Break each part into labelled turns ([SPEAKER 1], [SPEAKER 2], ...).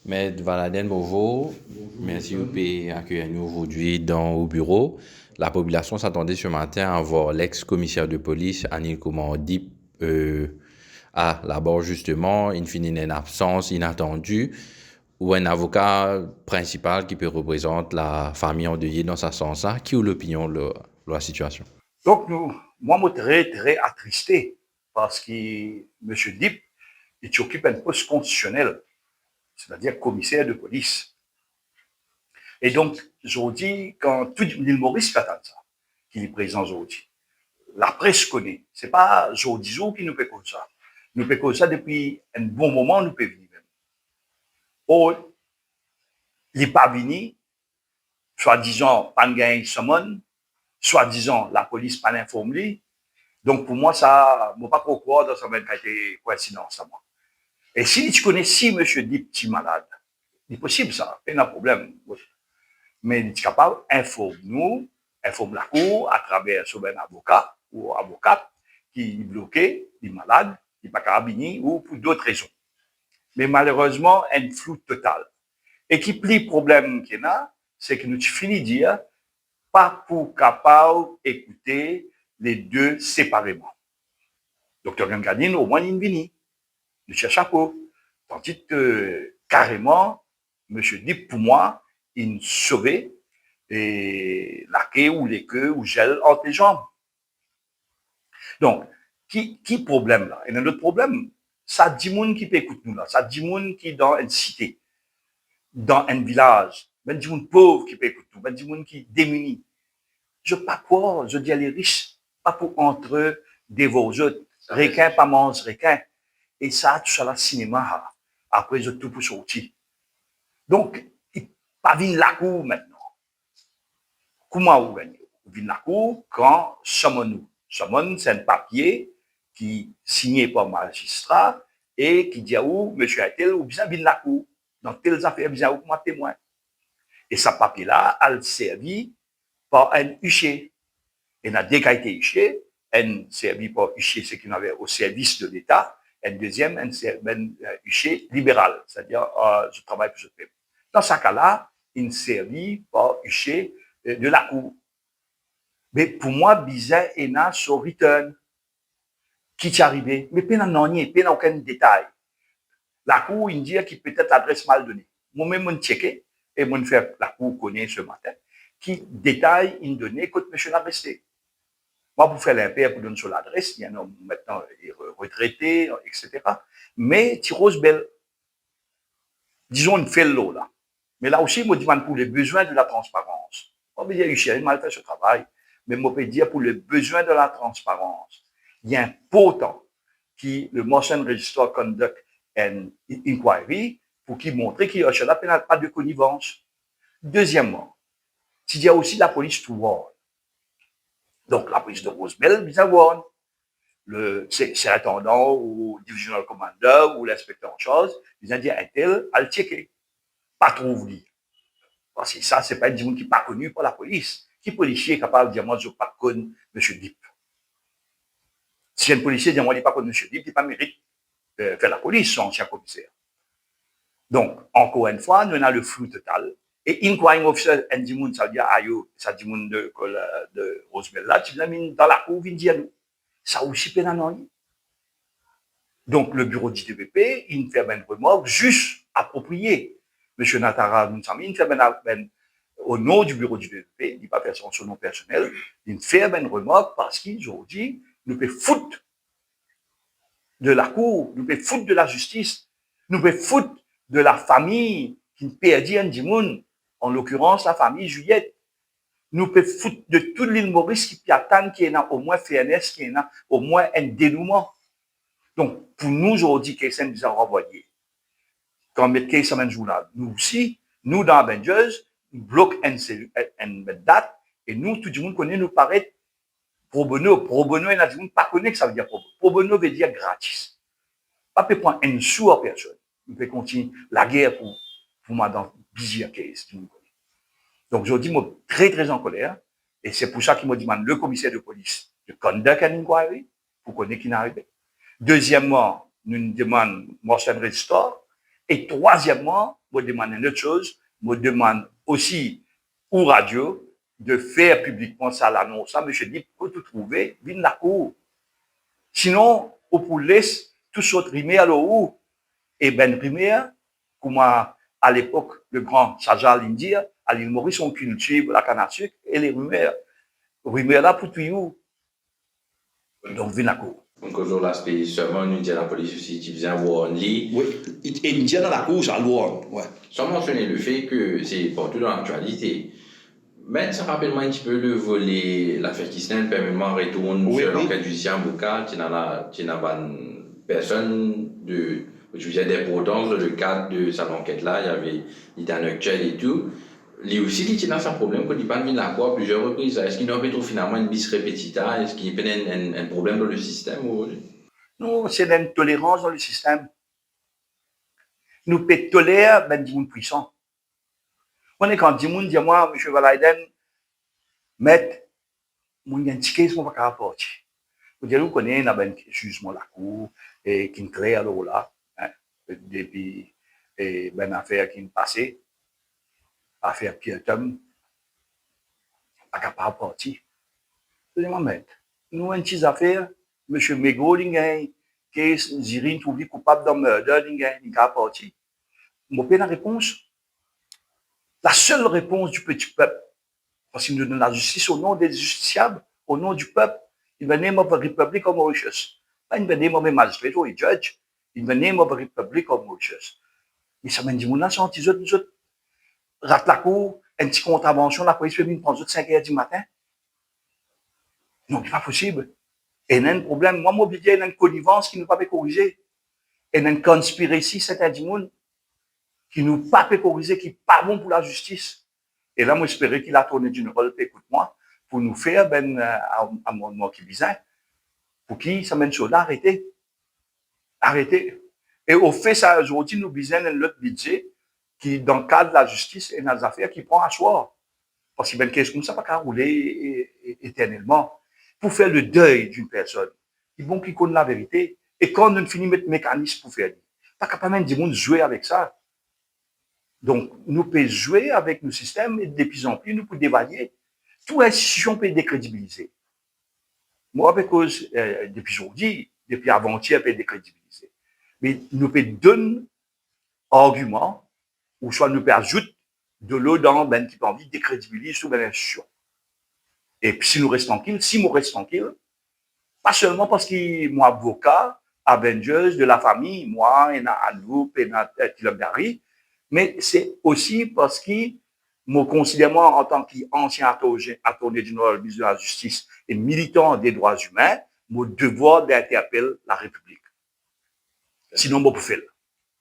[SPEAKER 1] Maître Valadin Bovo, merci pour accueillir nous aujourd'hui au bureau. La population s'attendait ce matin à voir l'ex-commissaire de police, Anil Kumar Dip, à la barre justement, in fine une absence inattendue, ou un avocat principal qui peut représenter la famille endeuillée dans sa sens. Qui a l'opinion de la situation?
[SPEAKER 2] Donc, moi, je suis très, très attristé parce que M. Dip, il occupe un poste constitutionnel, c'est-à-dire commissaire de police. Et donc, aujourd'hui, quand tout l'île Maurice fait ça, qu'il est présent aujourd'hui, la presse connaît. C'est pas aujourd'hui qui nous fait comme ça. Nous fait comme ça depuis un bon moment, nous peut venir même. Or, il n'est pas venu, soi-disant, pas de gagner soi-disant, la police pas informé. Donc, pour moi, ça, je ne pas trop croire dans sa même coïncidence à moi. Et si tu connais si monsieur dit petit malade, c'est possible ça, il n'y a pas de problème. Mais il est capable d'informer informe la cour à travers son avocat ou avocate qui est bloqué, qui est malade, qui n'est pas carabinier ou pour d'autres raisons. Mais malheureusement, un flou total. Et qui plie le problème qu'il y a, c'est que nous finissons de dire pas pour capable d'écouter les deux séparément. Docteur Gangadine, au moins, il vient. Il cherche à quoi. Tandis que, carrément, M. Dip, pour moi, il saurait et la queue ou les queues ou gel entre les jambes. Donc, qui problème là? Et un autre problème, ça dit monde qui peut écouter nous là, ça dit monde qui dans une cité, dans un village, même dit monde pauvre qui peut écouter nous, même dit monde qui démuni. Je pas quoi, je dis à les riches, pas pour entre eux dévorer autres, requin pas mange requin. Et ça, tout ça là, cinéma, après, je tout pour sortir. Donc, il pas vient la cour maintenant. Comment vous gagnez? Vous venez la cour quand nous. Summon, c'est un papier qui signé par le magistrat et qui dit à vous, monsieur Atel, ou bien venir la cour. Dans telles affaires, bien vous comme témoin. Et ce papier-là, a servi par un huissier. Et dans deux cas été huissier, un servi par huissier, ce qu'on avait au service de l'État, un deuxième, un huissier libéral, c'est-à-dire je travaille pour ce pays. Dans ce cas-là, il servi par huissier de la cour. Mais pour moi, bizarre, il y a son return qui est arrivé. Mais pas dans rien, pas dans aucun détail. La cour, il dit qu'il peut-être l'adresse mal donnée. Moi-même, je checké et je fais la cour connaît ce matin qui détaille une donnée que monsieur l'a resté. Moi, pour faire l'impair, pour donner sur l'adresse, il y en a maintenant retraité, etc. Mais Tirose Belle, disons, une fait l'eau là. Mais là aussi, je me demande pour les besoins de la transparence. On peut dire, il mal fait ce travail, mais on peut dire pour les besoins de la transparence. Il y a un pourtant qui le Motion Register Conduct and Inquiry pour qui montrer qu'il y a pas de connivence. Deuxièmement, il y a aussi la police to warn. Donc, la police de Rosebell, bien warn. C'est l'intendant ou divisional commander ou l'inspecteur en charge, ils ont dit un tel à le checker. Pas trop vous dire. Parce que ça, c'est pas un monde qui n'est pas connu par la police. Qui policier est capable de dire, moi, je ne pas connu M. Dip. Si un policier dit, moi, je ne pas connu M. Dip, il n'a pas mérite de faire la police, son ancien commissaire. Donc, encore une fois, nous avons le flou total. Et inquiring officer, un dit, ça veut dire, ayo, ça dit, de Rosemel là, tu l'as mis dans la cour, vient dire nous. Ça aussi, pénal. Donc, le bureau du DPP, il fait une remorque juste appropriée. M. Natara Mounsami, il fait au nom du bureau du DPP, il ne pas faire son nom personnel, il fait une remorque parce qu'aujourd'hui, nous peut foutre de la cour, nous peut foutre de la justice, nous peut foutre de la famille qui perdit un dimoun, en l'occurrence la famille Juliette. Nous peut foutre de toute l'île Maurice qui attend qu'il y ait au moins fairness, qu'il y ait au moins un dénouement. Donc, pour nous, aujourd'hui, quelqu'un nous a renvoyé. Quand on met quelqu'un journal, nous aussi, nous, dans Avengers, nous bloquons une date, et nous, tout le monde connaît, nous paraît pro bono. Pro bono, il y a des gens qui ne connaissent pas que ça veut dire pro bono. Pro bono veut dire gratis. Pas peut prendre un sou à personne. On peut continuer la guerre pour moi dans plusieurs cas. Donc, aujourd'hui, je suis très, très en colère. Et c'est pour ça qu'il me demande le commissaire de police de conduct an inquiry pour connaître qui n'est arrivé. Deuxièmement, nous demandons motion restore. Et troisièmement, je demande une autre chose, je demande aussi aux radios de faire publiquement ça, l'annonce. Ça, monsieur dit, pour tout trouver, viens la cour. Sinon, on peut laisser tout ce rimer à l'eau. Et ben rimer, comme à l'époque, le grand Saja l'India, à l'île Maurice, on cultive la canne à sucre et les rumeurs. Rumeurs là pour tout. Donc, viens la cour.
[SPEAKER 1] Donc, aujourd'hui, l'aspect seulement, nous dit à la police aussi, tu faisais un warning.
[SPEAKER 2] Oui, et il dit dans la cour, j'ai le warning. Ouais.
[SPEAKER 1] Sans mentionner le fait que c'est partout dans l'actualité. Mais ça rappelle moi un petit peu le volet, l'affaire Kisnen, permet-moi retourne sur l'enquête judiciaire Mbouka, tu n'as pas personne de, je veux dire, d'importance dans le cadre de cette enquête-là, il était un actuel et tout. Lui aussi, il a un problème qu'il n'a pas mis d'accord à plusieurs reprises. Est-ce qu'il doit être finalement une bis répétita? Est-ce qu'il y a un problème dans le système aujourd'hui?
[SPEAKER 2] Non, c'est une tolérance dans le système. Nous pouvons tolérer ben, des gens puissants. On est quand des gens disent moi, M. Valaiden, maître, mon ticket, je ne vais pas rapporter. Vous connaissez un jugement de la cour et qui est clair alors là, hein, depuis une affaire qui est passée, affaire Pierre-Tom, pas capable de partir. Je dis, maître, nous avons une petite affaire, M. Mégo, qui est Zirine trouvé coupable d'un meurtre, il n'est pas parti. Je me la réponse. La seule réponse du petit peuple, parce qu'il nous donne la justice au nom des justiciables, au nom du peuple, in the name of the Republic of Mauritius. Pas in the name of a magistrate or a judge, in the name of the Republic of Mauritius. Mais ça m'a dit, mon âge, nous autres, rate la cour, une petite contravention, la police peut venir prendre 5 h du matin. Non, c'est pas possible. Et il y a un problème. Moi, je il y a une connivence qui ne peut pas corriger. Et il y a une conspiration, c'est un monde qui ne peut pas corriger, qui n'est pas bon pour la justice. Et là, moi, j'espérais qu'il a tourné d'une rôle, écoute-moi, pour nous faire un moment qui bizarre, pour qui ça mène sur là, arrêtez. Arrêtez. Et au fait, ça, aujourd'hui, nous besoin d'un autre budget qui, dans le cadre de la justice et dans les affaires, qui prend à soi. Parce qu'il y a une question comme ça, pas qu'à rouler éternellement. Pour faire le deuil d'une personne, il est bon qu'il connaisse la vérité. Et quand on finit de mettre mécanisme pour faire, pas capable de jouer avec ça. Donc, nous pouvons jouer avec nos systèmes et de plus en plus, nous pouvons dévaluer. Toute institution peut décrédibiliser. Moi, parce que depuis aujourd'hui, depuis avant-hier, peut décrédibiliser. Mais nous pouvons donner argument, ou soit nous pouvons ajouter de l'eau dans ben qui peut envie de décrédibiliser sous une institution. Et puis, si nous restons tranquilles, pas seulement parce que moi, avocat, Avengers de la famille, moi, et Aloup, et Tilabdari, mais c'est aussi parce que me considère moi en tant qu'ancien attorney général ministre de la Justice et militant des droits humains, mon devoir d'interpeller la République. Sinon, je peux faire.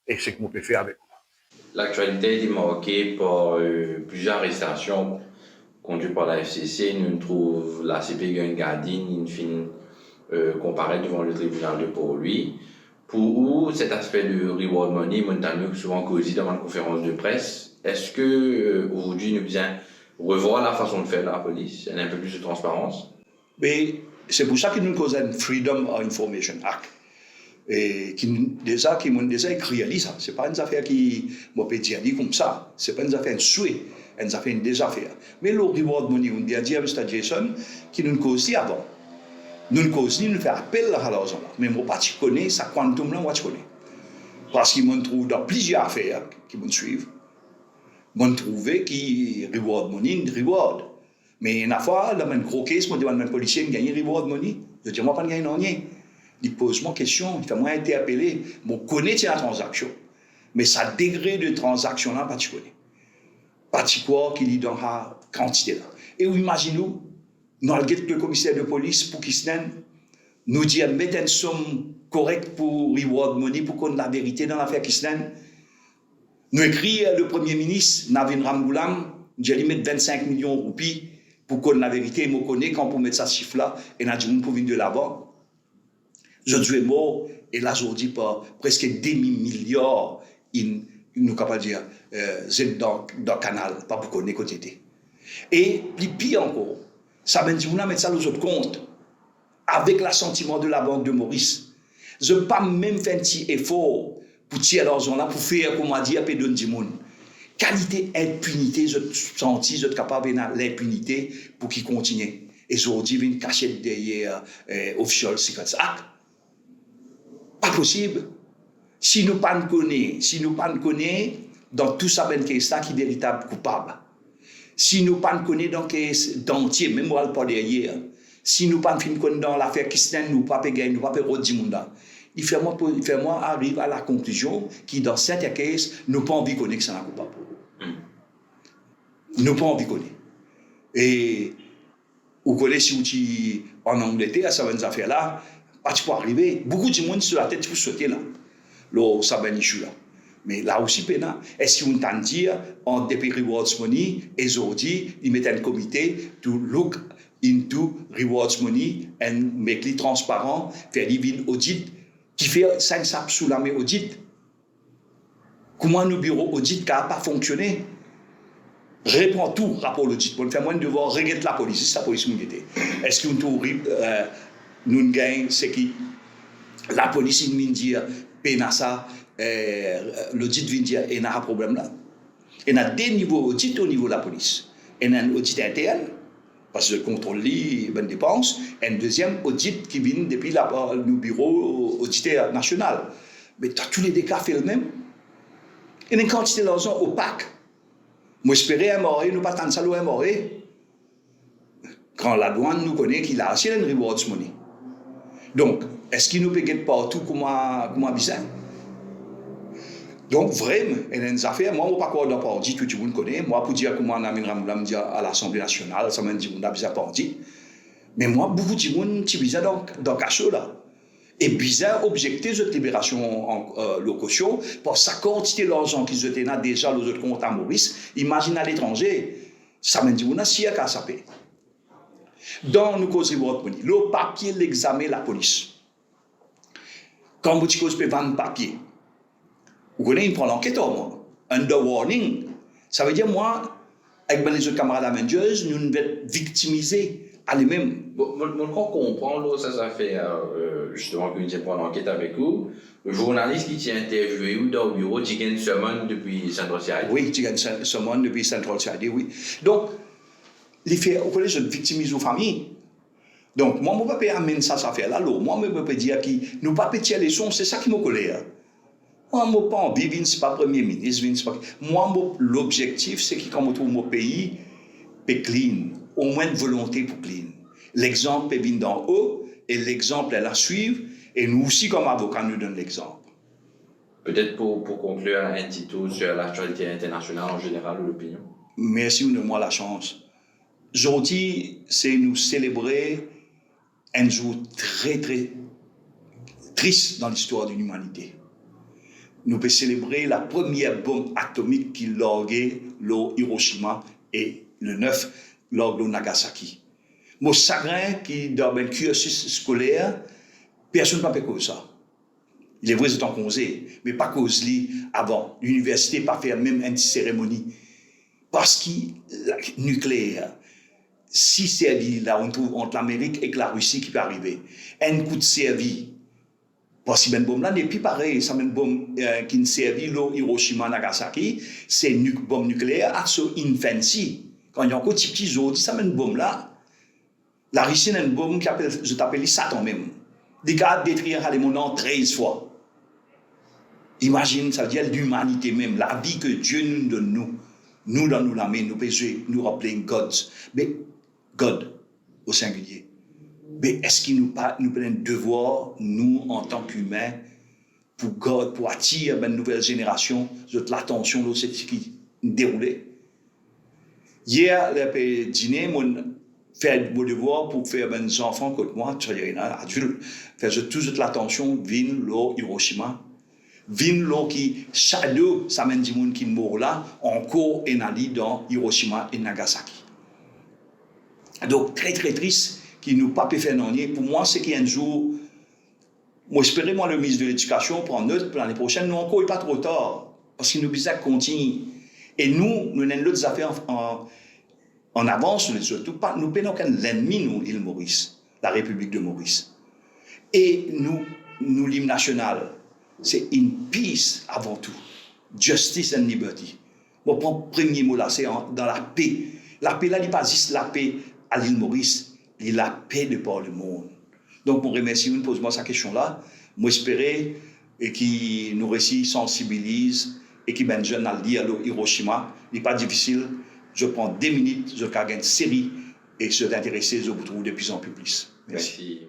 [SPEAKER 2] Et c'est ce que je peux faire avec moi.
[SPEAKER 1] L'actualité est marquée par plusieurs arrestations conduites par la FCC. Nous trouvons la CP Gardine, comparée devant le tribunal de Port-Louis. Pour cet aspect de reward money, Montano souvent causé dans une conférence de presse, est-ce que aujourd'hui nous devons revoir la façon de faire de la police, un peu plus de transparence?
[SPEAKER 3] Mais c'est pour ça que nous causons un Freedom of Information Act. Et qui m'ont déjà écrit ça. Ce n'est pas une affaire qui m'a dire comme ça. Ce n'est pas une affaire de souhait, une affaire des affaires. Mais le reward money, on a dit à Mr. Jason, qui nous cause avant. Nous nous fait appel à l'argent. Mais moi, je connais ça quantum là, moi je connais. Parce qu'ils m'ont trouvé dans plusieurs affaires qui m'ont suivi. M'ont trouvé qui reward money, reward. Mais une fois, là, un gros case, moi je demande à un policier de gagner reward money. Je dis, moi pas de gagner rien. Il pose moi question, il fait moi interpeller. Moi je connais la transaction. Mais ça degré de transaction là, pas tu connais. Pas tu quoi qu'il y dans la quantité là. Et imaginez-vous, nous avons le commissaire de police pour Kisnen, nous dit mettre une somme correcte pour reward money pour qu'on ait la vérité dans l'affaire Kisnen. Nous écrit le premier ministre, Navin Ramgoulam, j'ai dit mettre 25 millions de roupies pour qu'on ait la vérité. Et je connais quand pour mettre ce chiffre là, et nous avons dit pour venir de là-bas. Je suis mort, et là, je dis pas presque demi-milliard, nous capable de dire, dans le canal, pas pour qu'on ait côté. Et puis pire encore, ça m'a dit, on a mis ça dans autres comptes, avec l'assentiment de la Banque de Maurice. Je n'ai pas même fait un petit effort pour tirer l'argent là, pour faire, comme on dit, à pédon du monde. Qualité impunité, je senti, je suis capable de l'impunité pour qu'il continue. Et aujourd'hui, il y a une cachette derrière Official Secrets Act. Pas possible. Si nous ne connaissons dans tout ça, ben qui est véritable coupable. Si nous ne connaissons dans le d'entier, même moi pas derrière. Si nous ne connaissons dans l'affaire Christiane, nous ne pouvons pas gagner, nous ne pouvons pas rôder du monde. Il fait moi arriver à la conclusion que dans certains cas, nous n'avons pas envie de connaître que c'est un coupable. Nous n'avons pas envie de connaître. Et vous connaissez si en Angleterre, ça va nous affaires là, pas tu peux arriver. Beaucoup de monde sur la tête pour sauter là. Là, ça va là. Mais là aussi, est-ce qu'on t'a dit, en DP Rewards Money, et aujourd'hui, ils mettent un comité to look into rewards money and make it transparent, faire une audit, qui fait 5 saps sous la main audit. Comment nos bureaux audit n'a pas fonctionné? Réponds tout, rapport l'audit. Pour faire moins de devoir regarder la police. C'est la police qui était. Est-ce qu'on nous gagne, c'est que la police vient dire, pénassa, l'audit vient dire, il y a un problème là. Il y a deux niveaux audit au niveau de la police. Il y a un audit interne, parce que le contrôle les dépenses, et un deuxième audit qui vient depuis le bureau auditaire national. Mais dans tous les deux cas, fait le même. Il y a une quantité d'argent opaque. Moi, j'espérais un mort, nous pas tant de salaud un mort. Quand la douane nous connaît qu'il a acheté une rewards money. Donc, est-ce qu'il nous paye partout comme un bizarre? Donc, vraiment, il y a des affaires. Moi, je ne sais pas quoi dans parti, tout le monde connaît. Moi, pour dire comment on a mis à l'Assemblée nationale, ça m'a dit qu'on a bizarre parti. Mais moi, beaucoup de monde, c'est bizarre dans le cachot là. Et bizarre objecter cette libération en location pour sa quantité d'argent qu'ils étaient là déjà les autres comptes à Maurice. Imagine à l'étranger, ça m'a dit on a si à ça paye. Dans nos causes reward money, le papier l'examen la police. Quand vous dites que vous vendre papier, vous connaissez, il prend l'enquête au moins. Under warning, ça veut dire moi, avec les autres camarades Avengers, nous devons être victimisés. Même.
[SPEAKER 1] Mon comprend, là, ça fait justement que nous prenons l'enquête avec vous. Le journaliste qui t'a interviewé dans le bureau, tu gagnes une semaine depuis Central CID.
[SPEAKER 3] Oui, tu gagnes une semaine depuis Central CID, oui. Donc, les faits, au collège, je victimise aux familles. Donc, moi, je ne peux pas amener ça affaire-là. Moi, je peux dire que nous ne pouvons pas tirer les sons, c'est ça qui me colère. Moi, je ne pas envie, c'est pas Premier ministre. Moi, l'objectif, c'est que quand je trouve mon pays, c'est clean. Au moins de volonté pour clean. L'exemple est venu d'en haut et l'exemple est à suivre et nous aussi comme avocats nous donnons l'exemple.
[SPEAKER 1] Peut-être pour conclure un titre sur l'actualité internationale en général ou l'opinion.
[SPEAKER 3] Merci de moi la chance. Aujourd'hui, c'est nous célébrer un jour très très triste dans l'histoire de l'humanité. Nous pouvons célébrer la première bombe atomique qui larguait le Hiroshima et le 9 lors de Nagasaki. Mon chagrin qui dans un cursus scolaire, personne ne peut pas cause ça. Il est vrai c'est en congé, mais pas cause lui avant. L'université pas faire même une cérémonie. Parce que le nucléaire, si servi là on trouve entre l'Amérique et la Russie qui peut arriver, un coup de servi. Parce que ben bombe là n'est plus pareil, ça une bombe qui ne servi le Hiroshima Nagasaki, c'est une bombe nucléaire à son infancy. Quand il y a encore des petits jours, ça met une bombe là. La Russie a une bombe qui appelle, je t'appelle Satan même. Des gars détruire les mondes 13 fois. Imagine, ça veut dire l'humanité même, la vie que Dieu nous donne, nous dans nous la main, nous pouvons nous rappeler God. Mais God, au singulier. Mais est-ce qu'il nous prend un devoir, nous, en tant qu'humains, pour God, pour attirer une nouvelle génération, l'attention de ce qui déroulé? Hier, le dîner, mon fait mon devoir pour faire mes enfants comme moi, adultes, faire toute l'attention, vin, l'eau, Hiroshima, vin, l'eau qui, shadow, ça mène du monde qui meurt là, encore en dans Hiroshima et Nagasaki. Donc, très très triste, qui nous pas pu faire non. Pour moi, c'est qu'un jour, moi, j'espérais, moi, le ministre de l'Éducation, pour l'année prochaine, nous encore, il n'est pas trop tard, parce qu'il nous besoin de continuer. Et nous avons d'autres affaires en avance, nous prenons l'ennemi, nous, l'île Maurice, la République de Maurice. Et nous l'hymne national, c'est in peace avant tout. Justice and liberty. Mon premier mot là, c'est dans la paix. La paix là, il n'est pas juste la paix à l'île Maurice, il est la paix de par le monde. Donc, mon remercie, vous pose-moi cette question-là. Moi, j'espérais qu'il nous réussit, sensibilise et qu'il mène jeune à le dire à Hiroshima. Il n'est pas difficile. Je prends 2 minutes, je gagne une série et se intéresser, je vous trouve de plus en plus. Merci.